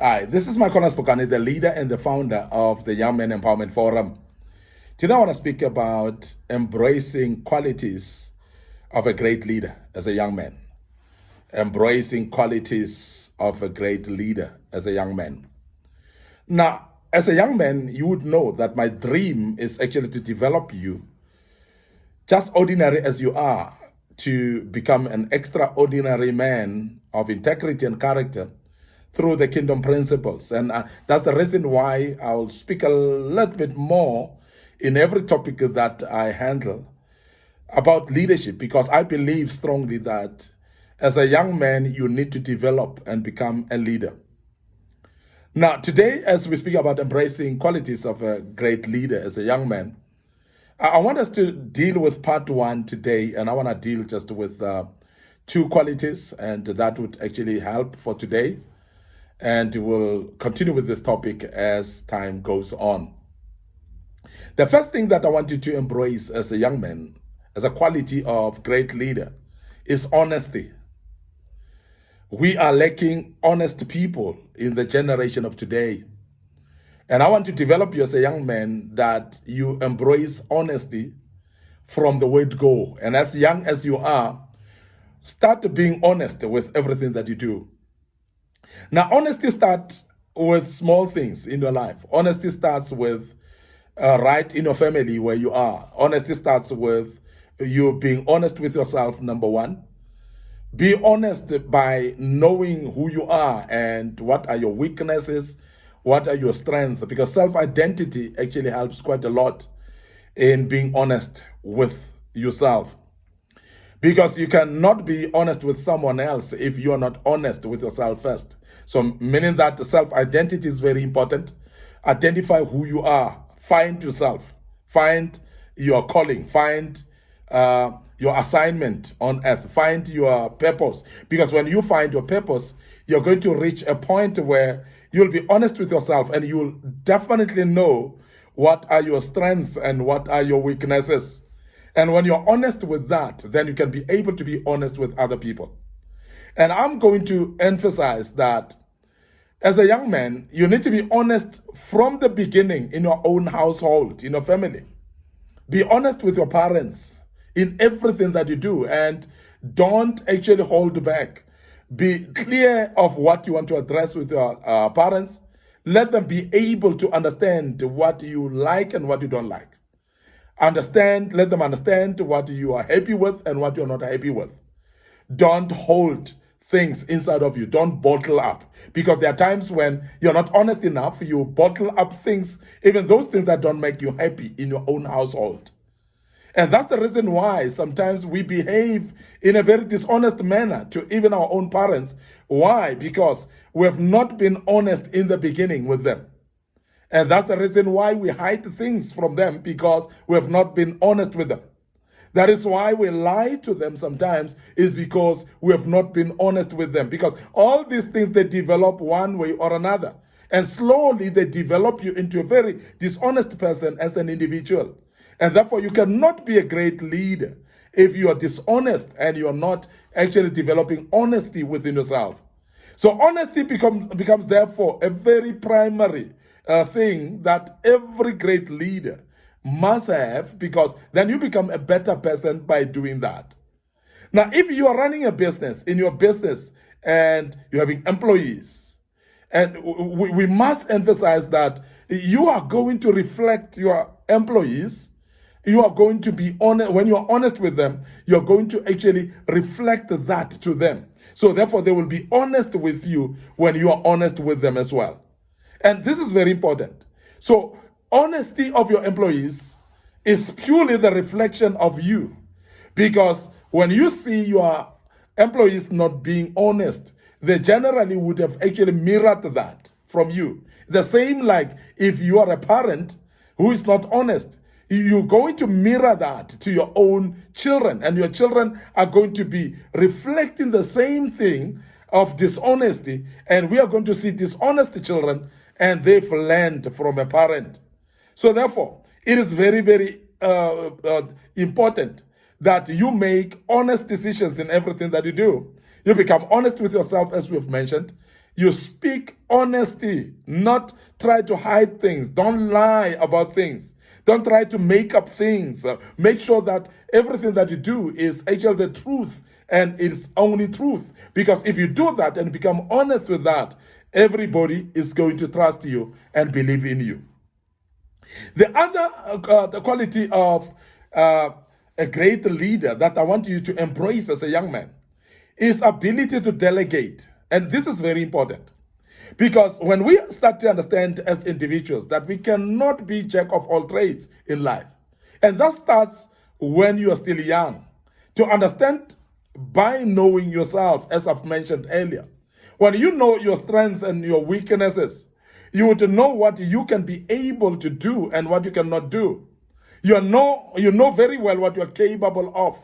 Hi, this is Michael Spokane, the leader and the founder of the Young Men Empowerment Forum. Today I want to speak about embracing qualities of a great leader as a young man. Embracing qualities of a great leader as a young man. Now, as a young man, you would know that my dream is actually to develop you, just ordinary as you are, to become an extraordinary man of integrity and character through the kingdom principles. And that's the reason why I'll speak a little bit more in every topic that I handle about leadership, because I believe strongly that as a young man, you need to develop and become a leader. Now, today, as we speak about embracing qualities of a great leader as a young man, I want us to deal with part one today, and I want to deal just with two qualities, and that would actually help for today. And we'll continue with this topic as time goes on. The first thing that I want you to embrace as a young man, as a quality of great leader, is honesty. We are lacking honest people in the generation of today. And I want to develop you as a young man that you embrace honesty from the word go. And as young as you are, start being honest with everything that you do. Now, honesty starts with small things in your life. Honesty starts with right in your family where you are. Honesty starts with you being honest with yourself, number one. Be honest by knowing who you are and what are your weaknesses, what are your strengths, because self-identity actually helps quite a lot in being honest with yourself. Because you cannot be honest with someone else if you are not honest with yourself first. So meaning that self-identity is very important. Identify who you are. Find yourself. Find your calling. Find your assignment on earth. Find your purpose. Because when you find your purpose, you're going to reach a point where you'll be honest with yourself and you'll definitely know what are your strengths and what are your weaknesses. And when you're honest with that, then you can be able to be honest with other people. And I'm going to emphasize that as a young man, you need to be honest from the beginning in your own household, in your family. Be honest with your parents in everything that you do, and don't actually hold back. Be clear of what you want to address with your parents. Let them be able to understand what you like and what you don't like. Let them understand what you are happy with and what you're not happy with. Don't hold things inside of you. Don't bottle up. Because there are times when you're not honest enough, you bottle up things, even those things that don't make you happy in your own household. And that's the reason why sometimes we behave in a very dishonest manner to even our own parents. Why? Because we have not been honest in the beginning with them. And that's the reason why we hide things from them, because we have not been honest with them. That is why we lie to them sometimes, is because we have not been honest with them. Because all these things, they develop one way or another. And slowly they develop you into a very dishonest person as an individual. And therefore you cannot be a great leader if you are dishonest and you are not actually developing honesty within yourself. So honesty becomes therefore a very primary thing that every great leader must have, because then you become a better person by doing that. Now, if you are running a business, in your business, and you're having employees, and we must emphasize that you are going to reflect your employees. You are going to be honest. When you are honest with them, you're going to actually reflect that to them. So therefore, they will be honest with you when you are honest with them as well. And this is very important. So honesty of your employees is purely the reflection of you. Because when you see your employees not being honest, they generally would have actually mirrored that from you. The same like if you are a parent who is not honest, you're going to mirror that to your own children, and your children are going to be reflecting the same thing of dishonesty, and we are going to see dishonest children, and they've learned from a parent. So therefore, it is very, very important that you make honest decisions in everything that you do. You become honest with yourself, as we've mentioned. You speak honesty, not try to hide things. Don't lie about things. Don't try to make up things. Make sure that everything that you do is actually the truth and it's only truth. Because if you do that and become honest with that, everybody is going to trust you and believe in you. The other the quality of a great leader that I want you to embrace as a young man is ability to delegate. And this is very important. Because when we start to understand as individuals that we cannot be jack of all trades in life, and that starts when you are still young, to understand by knowing yourself, as I've mentioned earlier. When you know your strengths and your weaknesses, you would know what you can be able to do and what you cannot do. You know very well what you are capable of.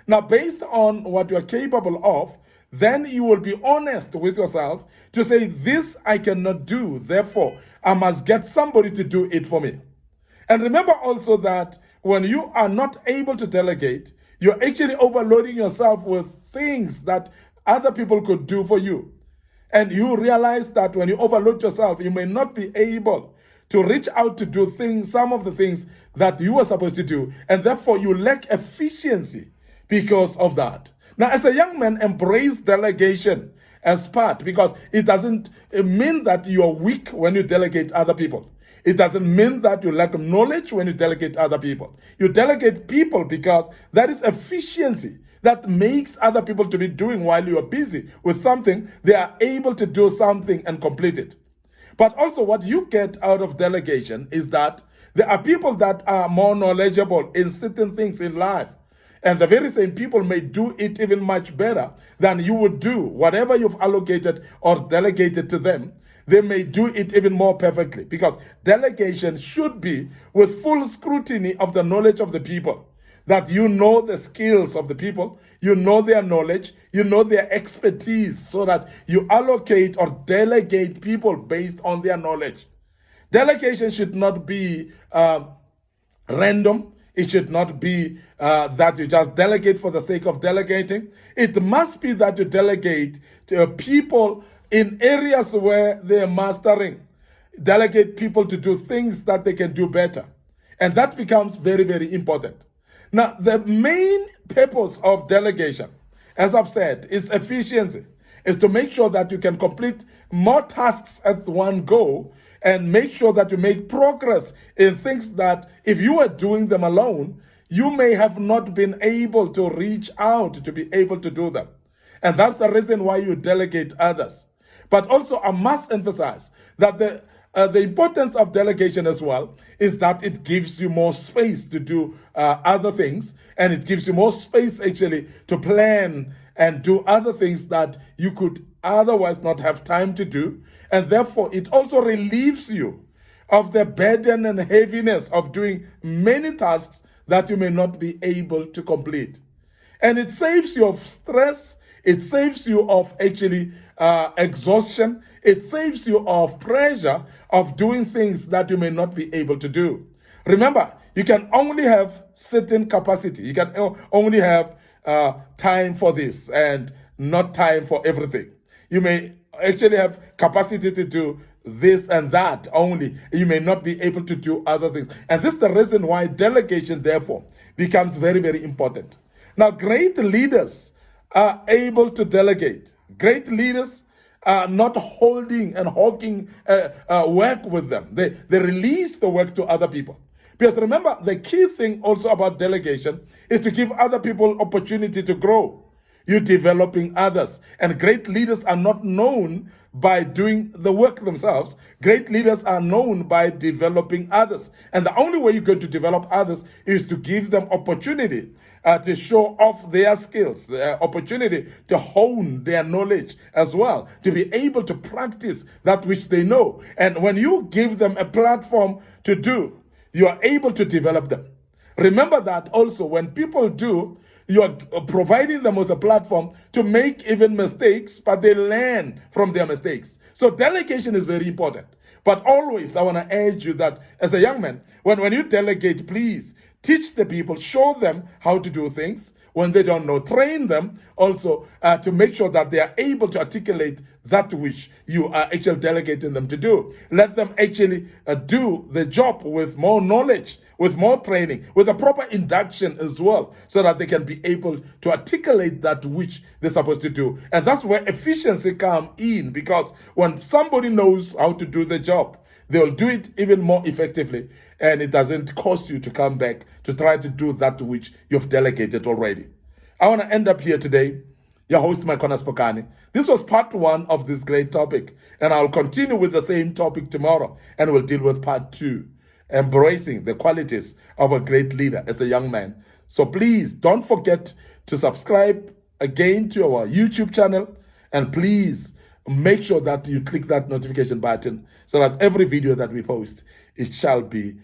Now, based on what you are capable of, then you will be honest with yourself to say, this I cannot do, therefore I must get somebody to do it for me. And remember also that when you are not able to delegate, you're actually overloading yourself with things that other people could do for you. And you realize that when you overload yourself, you may not be able to reach out to do things, some of the things that you were supposed to do, and therefore you lack efficiency because of that. Now, as a young man, embrace delegation as part, because it doesn't mean that you are weak when you delegate other people. It doesn't mean that you lack knowledge when you delegate other people. You delegate people because that is efficiency that makes other people to be doing while you are busy with something. They are able to do something and complete it. But also what you get out of delegation is that there are people that are more knowledgeable in certain things in life. And the very same people may do it even much better than you would do. Whatever you've allocated or delegated to them, they may do it even more perfectly. Because delegation should be with full scrutiny of the knowledge of the people. That you know the skills of the people, you know their knowledge, you know their expertise, so that you allocate or delegate people based on their knowledge. Delegation should not be random. It should not be that you just delegate for the sake of delegating. It must be that you delegate to people in areas where they are mastering. Delegate people to do things that they can do better. And that becomes very, very important. Now, the main purpose of delegation, as I've said, is efficiency. Is to make sure that you can complete more tasks at one go and make sure that you make progress in things that if you were doing them alone, you may have not been able to reach out to be able to do them. And that's the reason why you delegate others. But also I must emphasize that the importance of delegation as well is that it gives you more space to do other things, and it gives you more space actually to plan and do other things that you could otherwise not have time to do. And therefore, it also relieves you of the burden and heaviness of doing many tasks that you may not be able to complete. And it saves you of stress. It saves you of actually exhaustion. It saves you of pressure of doing things that you may not be able to do. Remember, you can only have certain capacity. You can only have time for this and not time for everything. You may actually have capacity to do this and that only. You may not be able to do other things. And this is the reason why delegation, therefore, becomes very, very important. Now, great leaders are able to delegate. Great leaders are not holding and hawking work with them. They release the work to other people. Because remember, the key thing also about delegation is to give other people opportunity to grow. You're developing others. And great leaders are not known by doing the work themselves. Great leaders are known by developing others. And the only way you're going to develop others is to give them opportunity to show off their skills, opportunity to hone their knowledge as well, to be able to practice that which they know. And when you give them a platform to do, you are able to develop them. Remember that also when people do, you are providing them with a platform to make even mistakes, but they learn from their mistakes. So delegation is very important. But always, I want to urge you that as a young man, when you delegate, please teach the people, show them how to do things. when they don't know. Train them also to make sure that they are able to articulate that which you are actually delegating them to do. Let them actually do the job with more knowledge, with more training, with a proper induction as well, so that they can be able to articulate that which they're supposed to do. And that's where efficiency comes in, because when somebody knows how to do the job, they'll do it even more effectively, and it doesn't cost you to come back to try to do that which you've delegated already. I want to end up here today. Your host, Makona Spokane. This was part 1 of this great topic, and I'll continue with the same topic tomorrow, and we'll deal with part 2, embracing the qualities of a great leader as a young man. So please don't forget to subscribe again to our YouTube channel, and please make sure that you click that notification button so that every video that we post, it shall be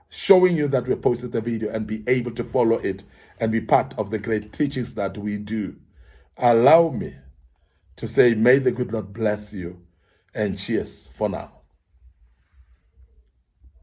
showing you that we posted the video, and be able to follow it and be part of the great teachings that we do. Allow me to say, may the good Lord bless you, and cheers for now.